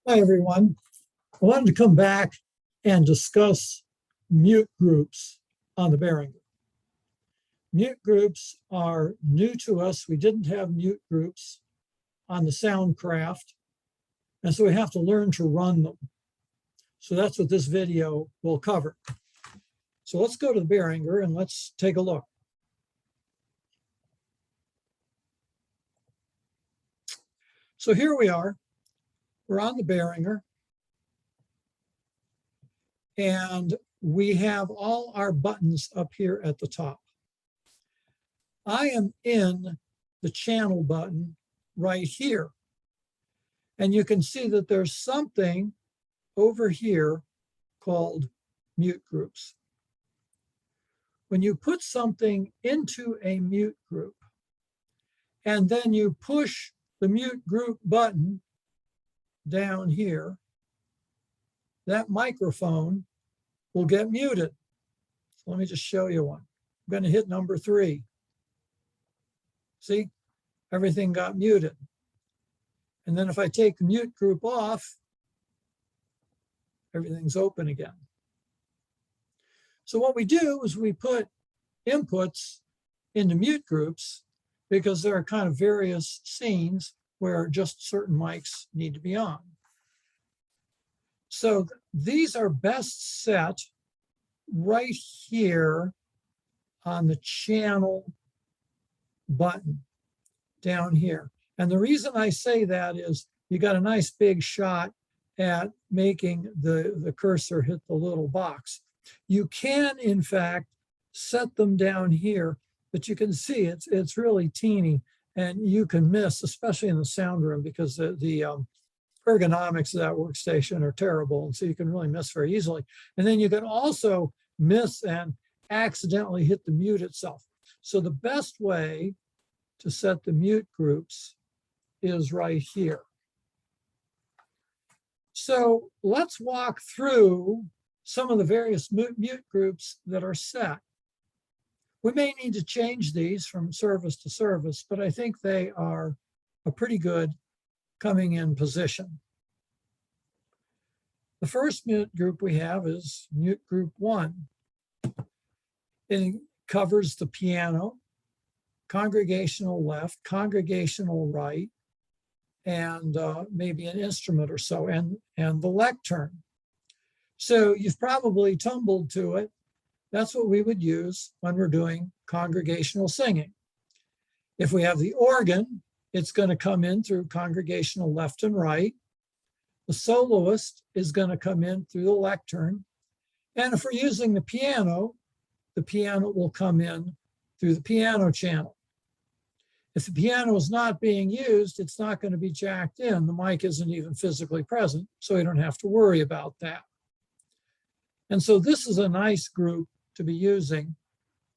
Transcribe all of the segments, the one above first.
Hi, everyone. I wanted to come back and discuss mute groups on the Behringer. Mute groups are new to us. We didn't have mute groups on the Soundcraft, and so we have to learn to run them. So that's what this video will cover. So let's go to the Behringer and let's take a look. So here we are. We're on the Behringer. And we have all our buttons up here at the top. I am in the channel button right here. And you can see that there's something over here called mute groups. When you put something into a mute group, and then you push the mute group button down here, that microphone will get muted. So let me just show you one. I'm going to hit number 3. See, everything got muted. And then if I take the mute group off, everything's open again. So what we do is we put inputs into mute groups because there are kind of various scenes where just certain mics need to be on. So these are best set right here on the channel button down here. And the reason I say that is you got a nice big shot at making the cursor hit the little box. You can, in fact, set them down here, but you can see it's really teeny and you can miss, especially in the sound room, because the ergonomics of that workstation are terrible, and so you can really miss very easily. And then you can also miss and accidentally hit the mute itself. So the best way to set the mute groups is right here. So let's walk through some of the various mute groups that are set. We may need to change these from service to service, but I think they are a pretty good coming in position. The first mute group we have is mute group 1. It covers the piano, congregational left, congregational right, and maybe an instrument or so, and the lectern. So you've probably tumbled to it. That's what we would use when we're doing congregational singing. If we have the organ, it's going to come in through congregational left and right. The soloist is going to come in through the lectern. And if we're using the piano will come in through the piano channel. If the piano is not being used, it's not going to be jacked in. The mic isn't even physically present, so you don't have to worry about that. And so this is a nice group to be using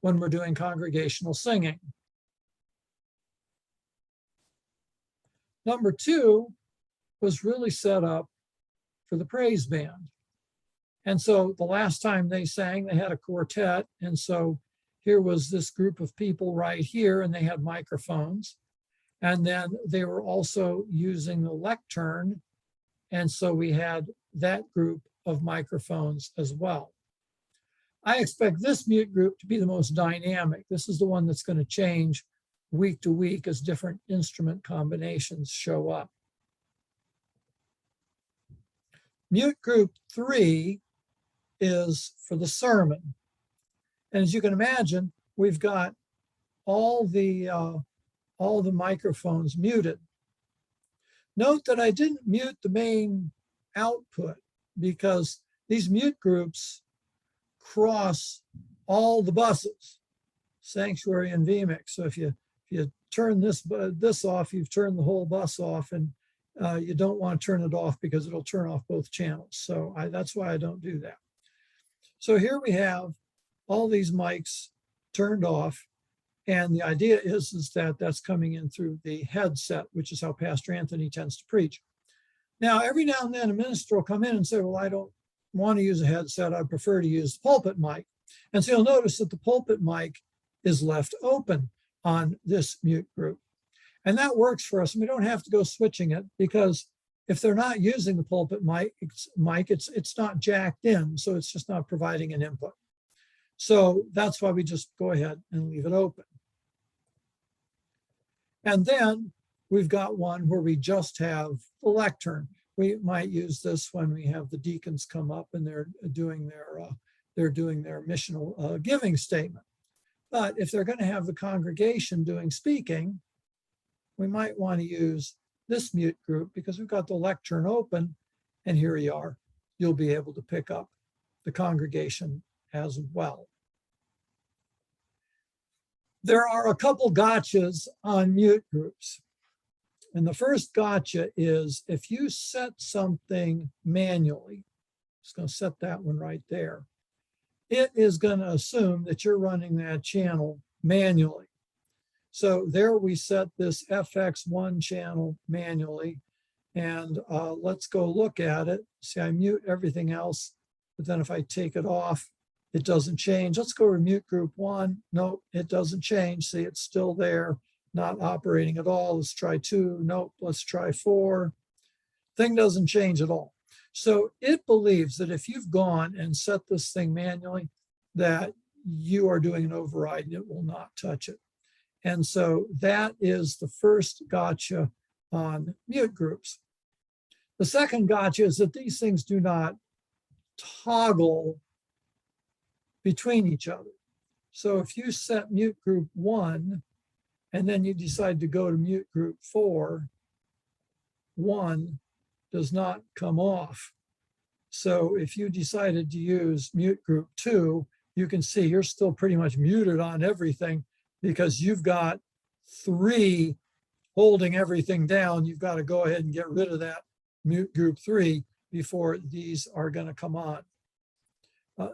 when we're doing congregational singing. Number 2 was really set up for the praise band. And so the last time they sang, they had a quartet. And so here was this group of people right here, and they had microphones. And then they were also using the lectern. And so we had that group of microphones as well. I expect this mute group to be the most dynamic. This is the one that's going to change week to week as different instrument combinations show up. Mute group 3 is for the sermon. And as you can imagine, we've got all the microphones muted. Note that I didn't mute the main output because these mute groups cross all the buses, Sanctuary and VMix. So if you turn this off, you've turned the whole bus off, and you don't want to turn it off because it'll turn off both channels. So that's why I don't do that. So here we have all these mics turned off. And the idea is that that's coming in through the headset, which is how Pastor Anthony tends to preach. Now, every now and then a minister will come in and say, well, I don't want to use a headset. I prefer to use the pulpit mic. And so you'll notice that the pulpit mic is left open on this mute group. And that works for us. And we don't have to go switching it because If they're not using the pulpit mic, it's not jacked in, so it's just not providing an input. So that's why we just go ahead and leave it open. And then we've got one where we just have the lectern. We might use this when we have the deacons come up and they're doing their missional giving statement. But if they're going to have the congregation doing speaking, we might want to use this mute group because we've got the lectern open, and here you are. You'll be able to pick up the congregation as well. There are a couple gotchas on mute groups. And the first gotcha is if you set something manually, just going to set that one right there, it is going to assume that you're running that channel manually. So there we set this FX1 channel manually, and let's go look at it. See, I mute everything else, but then if I take it off, it doesn't change. Let's go to mute group 1. Nope, it doesn't change. See, it's still there, not operating at all. Let's try 2. Nope, let's try 4. Thing doesn't change at all. So it believes that if you've gone and set this thing manually, that you are doing an override and it will not touch it. And so that is the first gotcha on mute groups. The second gotcha is that these things do not toggle between each other. So if you set mute group 1 and then you decide to go to mute group 4, 1 does not come off. So if you decided to use mute group 2, you can see you're still pretty much muted on everything because you've got 3 holding everything down. You've got to go ahead and get rid of that mute group 3 before these are going to come on.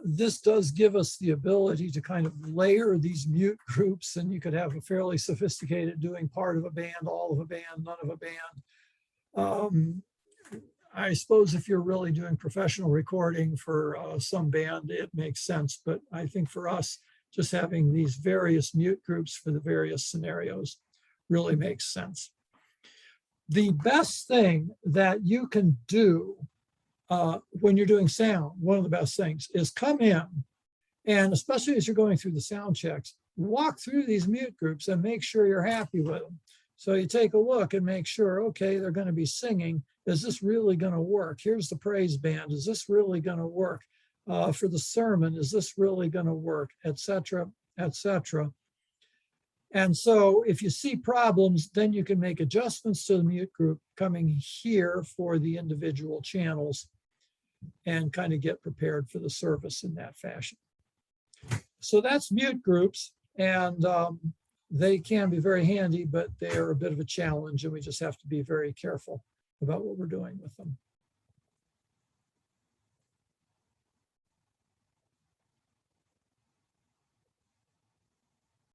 This does give us the ability to kind of layer these mute groups, and you could have a fairly sophisticated doing part of a band, all of a band, none of a band. I suppose if you're really doing professional recording for some band, it makes sense. But I think for us, just having these various mute groups for the various scenarios really makes sense. The best thing that you can do when you're doing sound, one of the best things is come in, and especially as you're going through the sound checks, walk through these mute groups and make sure you're happy with them. So you take a look and make sure, okay, they're going to be singing. Is this really going to work? Here's the praise band. Is this really going to work? For the sermon, is this really going to work? Et cetera, et cetera. And so if you see problems, then you can make adjustments to the mute group coming here for the individual channels and kind of get prepared for the service in that fashion. So that's mute groups, and they can be very handy, but they are a bit of a challenge, and we just have to be very careful about what we're doing with them.